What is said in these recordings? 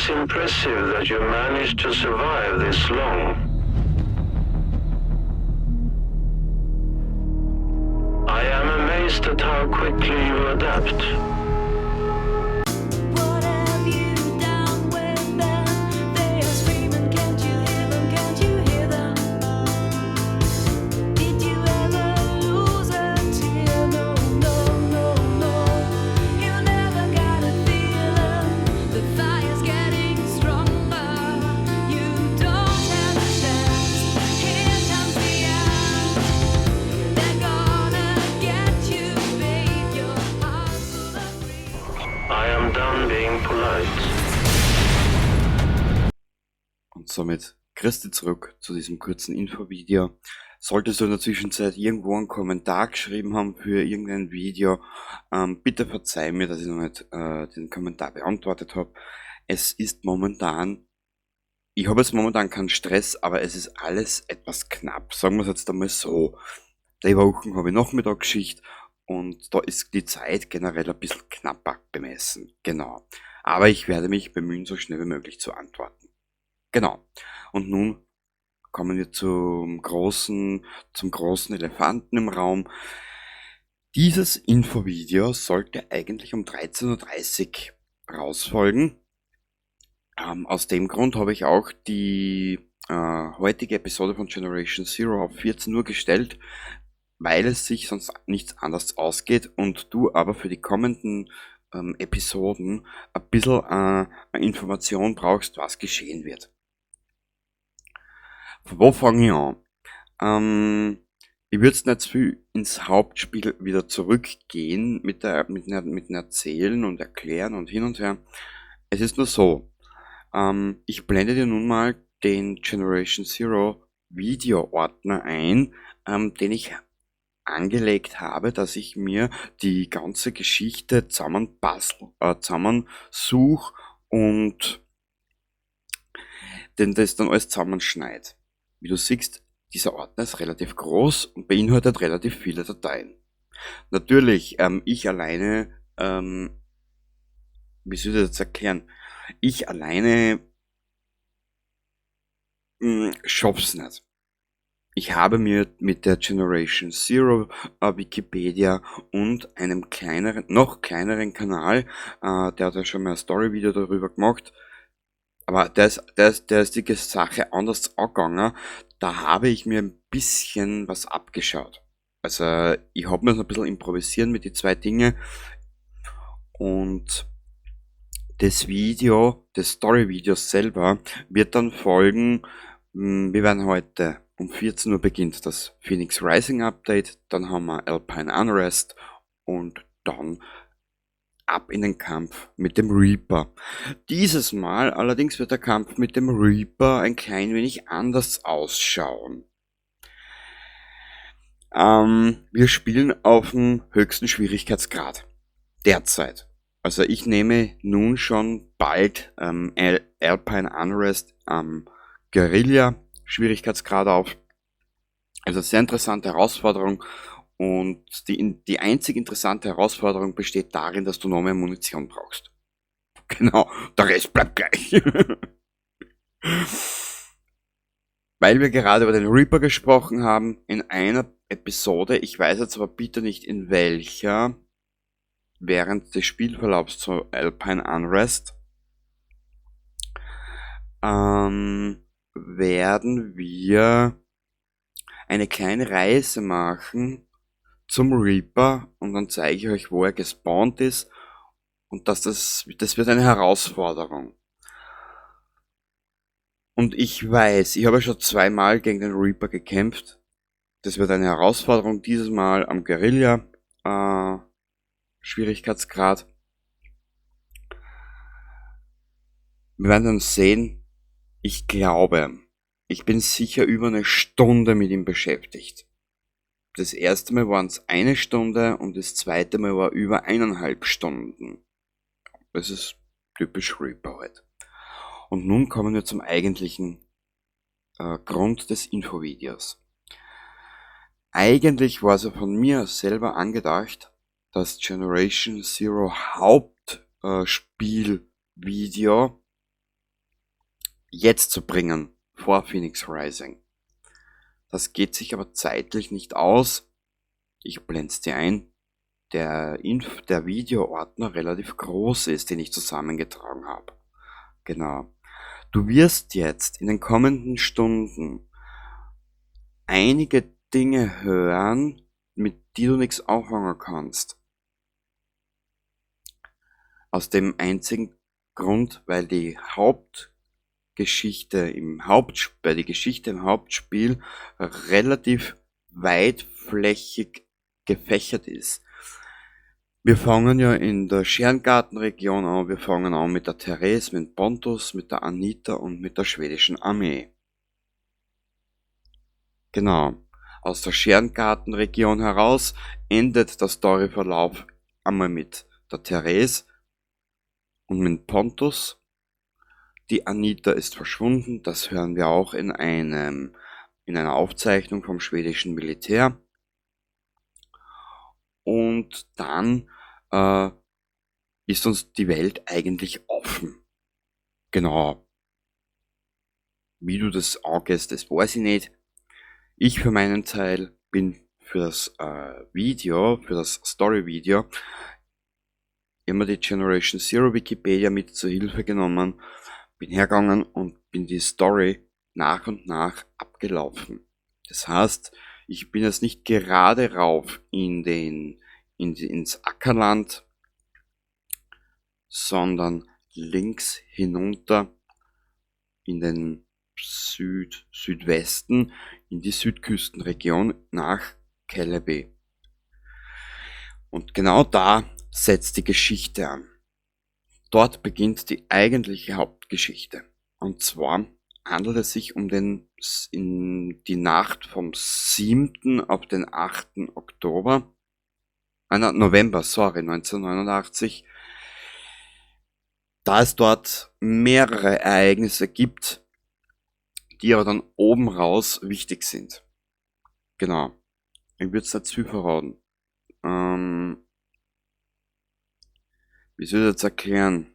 is impressive that you managed to survive this long. I am amazed at how quickly you adapt. What have you done with them? They are screaming, can't you hear them? Can't you hear them? Did you ever lose a tear? No, no, no, no. You never got a feeling. The fire's getting stronger. You don't have a chance. Here comes the end. They're gonna get you, babe. Your heart full of freedom. I am done being polite. Und somit grüß dich zurück zu diesem kurzen Infovideo. Solltest du in der Zwischenzeit irgendwo einen Kommentar geschrieben haben für irgendein Video, bitte verzeih mir, dass ich noch nicht den Kommentar beantwortet habe. Es ist momentan, ich habe jetzt momentan keinen Stress, aber es ist alles etwas knapp. Sagen wir es jetzt einmal so. Die Wochen habe ich Nachmittagsschicht und da ist die Zeit generell ein bisschen knapper bemessen. Genau. Aber ich werde mich bemühen, so schnell wie möglich zu antworten. Genau. Und nun kommen wir zum großen Elefanten im Raum. Dieses Infovideo sollte eigentlich um 13:30 Uhr rausfolgen. Aus dem Grund habe ich auch die heutige Episode von Generation Zero auf 14 Uhr gestellt, weil es sich sonst nichts anderes ausgeht und du aber für die kommenden Episoden ein bisschen Information brauchst, was geschehen wird. Wo fange ich an? Ich würde jetzt nicht zu viel ins Hauptspiel wieder zurückgehen mit dem Erzählen und Erklären und hin und her. Es ist nur so, ich blende dir nun mal den Generation Zero Video-Ordner ein, den ich angelegt habe, dass ich mir die ganze Geschichte zusammensuche und das dann alles zusammenschneide. Wie du siehst, dieser Ordner ist relativ groß und beinhaltet relativ viele Dateien. Natürlich, ich alleine, wie soll ich das jetzt erklären? Ich alleine schaff's nicht. Ich habe mir mit der Generation Zero Wikipedia und einem noch kleineren Kanal, der hat ja schon mal ein Story-Video darüber gemacht, aber der ist die Sache anders angegangen. Da habe ich mir ein bisschen was abgeschaut. Also ich habe mir so ein bisschen improvisieren mit die zwei Dinge und das Story-Video selber wird dann folgen. Wir werden heute um 14 Uhr beginnt das Phoenix Rising Update, dann haben wir Alpine Unrest und dann ab in den Kampf mit dem Reaper. Dieses Mal allerdings wird der Kampf mit dem Reaper ein klein wenig anders ausschauen. Wir spielen auf dem höchsten Schwierigkeitsgrad derzeit. Also ich nehme nun schon bald Alpine Unrest Guerilla Schwierigkeitsgrad auf. Also sehr interessante Herausforderung. Und die einzig interessante Herausforderung besteht darin, dass du noch mehr Munition brauchst. Genau, der Rest bleibt gleich. Weil wir gerade über den Reaper gesprochen haben, in einer Episode, ich weiß jetzt aber bitte nicht in welcher, während des Spielverlaufs zu Alpine Unrest, werden wir eine kleine Reise machen zum Reaper und dann zeige ich euch, wo er gespawnt ist und das wird eine Herausforderung. Und ich weiß, ich habe schon zweimal gegen den Reaper gekämpft. Das wird eine Herausforderung, dieses Mal am Guerilla Schwierigkeitsgrad. Wir werden dann sehen. Ich glaube, ich bin sicher über eine Stunde mit ihm beschäftigt. Das erste Mal waren es 1 Stunde und das zweite Mal war über 1,5 Stunden. Das ist typisch Reaper halt. Und nun kommen wir zum eigentlichen Grund des Infovideos. Eigentlich war es ja von mir selber angedacht, das Generation Zero Hauptspielvideo jetzt zu bringen, vor Phoenix Rising. Das geht sich aber zeitlich nicht aus. Ich blende es dir ein. Der Videoordner relativ groß ist, den ich zusammengetragen habe. Genau. Du wirst jetzt in den kommenden Stunden einige Dinge hören, mit die du nichts anfangen kannst. Aus dem einzigen Grund, weil die Geschichte im Hauptspiel relativ weitflächig gefächert ist. Wir fangen ja in der Scherengartenregion an, wir fangen an mit der Therese, mit Pontus, mit der Anita und mit der schwedischen Armee. Genau. Aus der Scherengartenregion heraus endet der Storyverlauf einmal mit der Therese und mit Pontus. Die Anita ist verschwunden, das hören wir auch in einer Aufzeichnung vom schwedischen Militär. Und dann ist uns die Welt eigentlich offen. Genau. Wie du das angehst, das weiß ich nicht. Ich für meinen Teil bin für das für das Story-Video, immer die Generation Zero Wikipedia mit zur Hilfe genommen, bin hergegangen und bin die Story nach und nach abgelaufen. Das heißt, ich bin jetzt nicht gerade rauf ins Ackerland, sondern links hinunter in den Südwesten, in die Südküstenregion nach Celebi. Und genau da setzt die Geschichte an. Dort beginnt die eigentliche Hauptgeschichte. Und zwar handelt es sich um die Nacht vom 7. auf den 8. November, 1989, da es dort mehrere Ereignisse gibt, die aber dann oben raus wichtig sind. Genau. Ich würde es nicht zu viel verraten. Wie soll ich das jetzt erklären?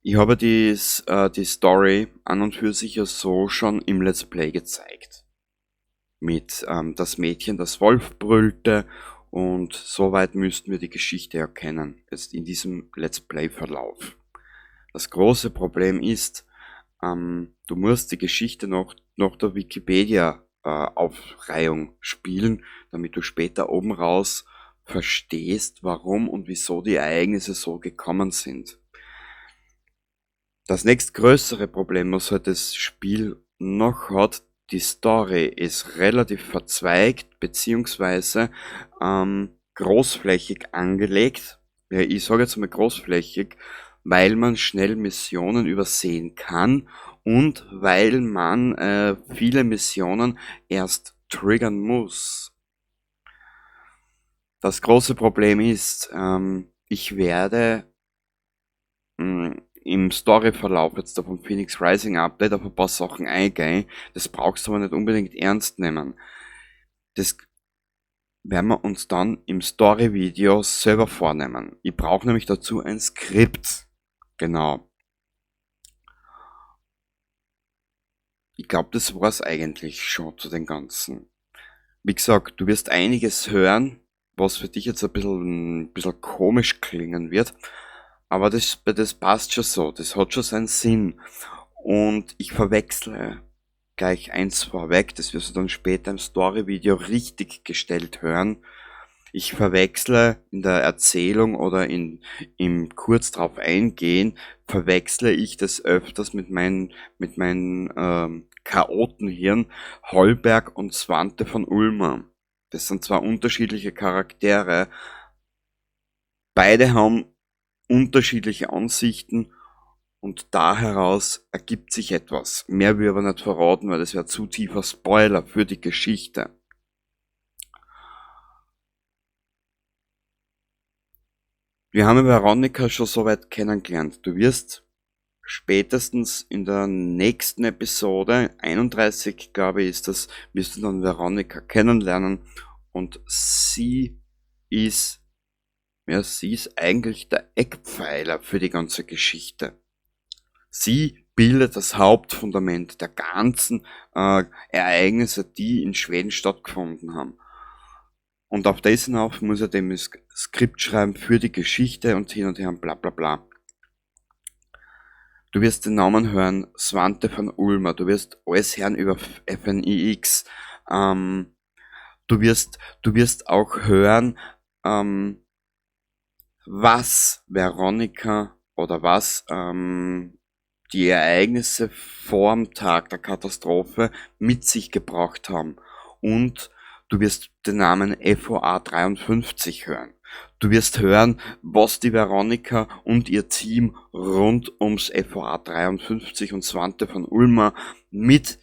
Ich habe die Story an und für sich ja so schon im Let's Play gezeigt. Mit das Mädchen, das Wolf brüllte, und soweit müssten wir die Geschichte erkennen, jetzt in diesem Let's Play-Verlauf. Das große Problem ist, du musst die Geschichte noch der Wikipedia-Aufreihung spielen, damit du später oben raus verstehst, warum und wieso die Ereignisse so gekommen sind. Das nächstgrößere Problem, was halt das Spiel noch hat, die Story ist relativ verzweigt beziehungsweise großflächig angelegt. Ja, ich sage jetzt mal großflächig, weil man schnell Missionen übersehen kann und weil man viele Missionen erst triggern muss. Das große Problem ist, ich werde im Storyverlauf jetzt vom Phoenix Rising Update auf ein paar Sachen eingehen. Das brauchst du aber nicht unbedingt ernst nehmen. Das werden wir uns dann im Story-Video selber vornehmen. Ich brauche nämlich dazu ein Skript. Genau. Ich glaube, das war's eigentlich schon zu den Ganzen. Wie gesagt, du wirst einiges hören, was für dich jetzt ein bisschen komisch klingen wird. Aber das passt schon so, das hat schon seinen Sinn. Und ich verwechsle gleich eins vorweg, das wirst du dann später im Story-Video richtig gestellt hören. Ich verwechsle in der Erzählung oder im kurz drauf eingehen, verwechsle ich das öfters mit meinen Chaotenhirn Holberg und Svante von Ulmer. Das sind zwei unterschiedliche Charaktere. Beide haben unterschiedliche Ansichten und da heraus ergibt sich etwas. Mehr will ich aber nicht verraten, weil das wäre zu tiefer Spoiler für die Geschichte. Wir haben Veronika schon soweit kennengelernt. Du wirst spätestens in der nächsten Episode, 31 glaube ich ist das, wirst du dann Veronika kennenlernen und sie ist eigentlich der Eckpfeiler für die ganze Geschichte. Sie bildet das Hauptfundament der ganzen Ereignisse, die in Schweden stattgefunden haben. Und auf das hinauf muss er dem Skript schreiben für die Geschichte und hin und her und bla bla bla. Du wirst den Namen hören, Svante van Ulmer, du wirst alles hören über FNIX, du wirst auch hören, was Veronica oder was die Ereignisse vorm Tag der Katastrophe mit sich gebracht haben. Und du wirst den Namen FOA 53 hören. Du wirst hören, was die Veronica und ihr Team rund ums FOA 53 und Svante van Ulmer mit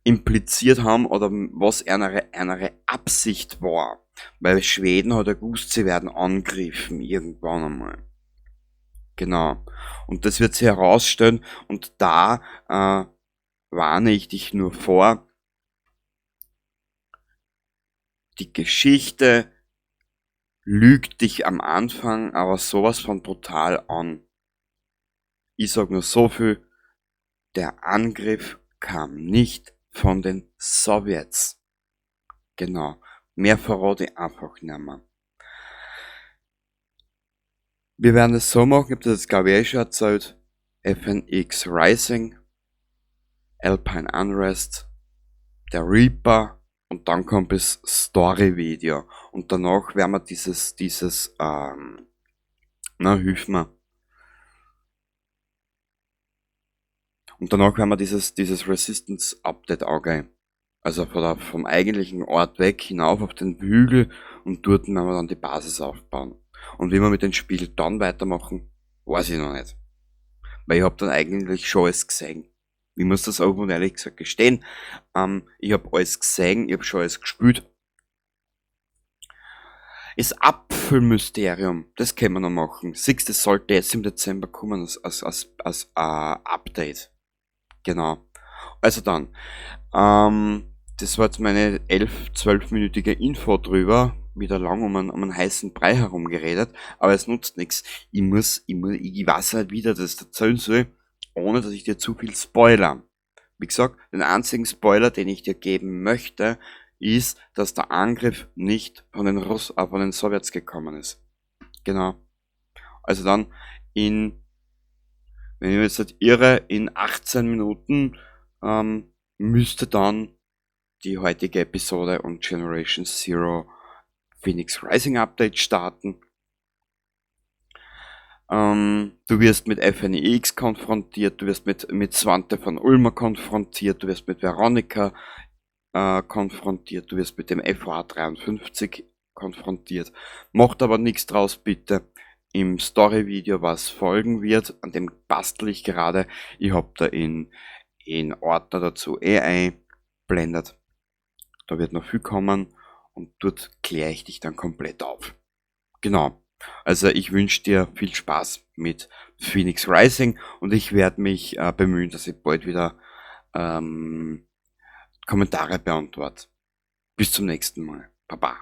impliziert haben oder was eine Absicht war. Weil Schweden hat ja gewusst, sie werden angegriffen irgendwann einmal. Genau. Und das wird sich herausstellen und da warne ich dich nur vor, die Geschichte lügt dich am Anfang aber sowas von brutal an. Ich sag nur so viel, der Angriff kam nicht von den Sowjets. Genau. Mehr verrate ich einfach nicht mehr. Wir werden es so machen, ich habe das glaube ich schon erzählt, FNX Rising, Alpine Unrest, der Reaper und dann kommt das Story-Video und danach werden wir hilf mir. Und danach werden wir dieses Resistance-Update angehen. Also vom eigentlichen Ort weg hinauf auf den Hügel und dort werden wir dann die Basis aufbauen. Und wie wir mit dem Spiel dann weitermachen, weiß ich noch nicht. Weil ich habe dann eigentlich schon alles gesehen. Ich muss das auch und ehrlich gesagt gestehen. Ich habe alles gesehen, ich habe schon alles gespielt. Das Apfelmysterium, das können wir noch machen. Das sollte jetzt im Dezember kommen als Update. Genau. Also dann, das war jetzt meine 12-minütige Info drüber. Wieder lang um einen heißen Brei herumgeredet, aber es nutzt nichts. Ich weiß halt wieder, dass das erzählen soll, ohne dass ich dir zu viel spoiler. Wie gesagt, den einzigen Spoiler, den ich dir geben möchte, ist, dass der Angriff nicht von den Sowjets gekommen ist. Genau. Also dann wenn ich jetzt nicht irre, in 18 Minuten müsste dann die heutige Episode und Generation Zero Phoenix Rising Update starten. Du wirst mit FNIX konfrontiert, du wirst mit Svante van Ulmer konfrontiert, du wirst mit Veronica konfrontiert, du wirst mit dem FOA 53 konfrontiert. Macht aber nichts draus, bitte. Im Story-Video, was folgen wird, an dem bastel ich gerade. Ich hab da in Ordner dazu einblendet. Da wird noch viel kommen und dort kläre ich dich dann komplett auf. Genau. Also ich wünsche dir viel Spaß mit Phoenix Rising und ich werde mich bemühen, dass ich bald wieder Kommentare beantworte. Bis zum nächsten Mal. Baba.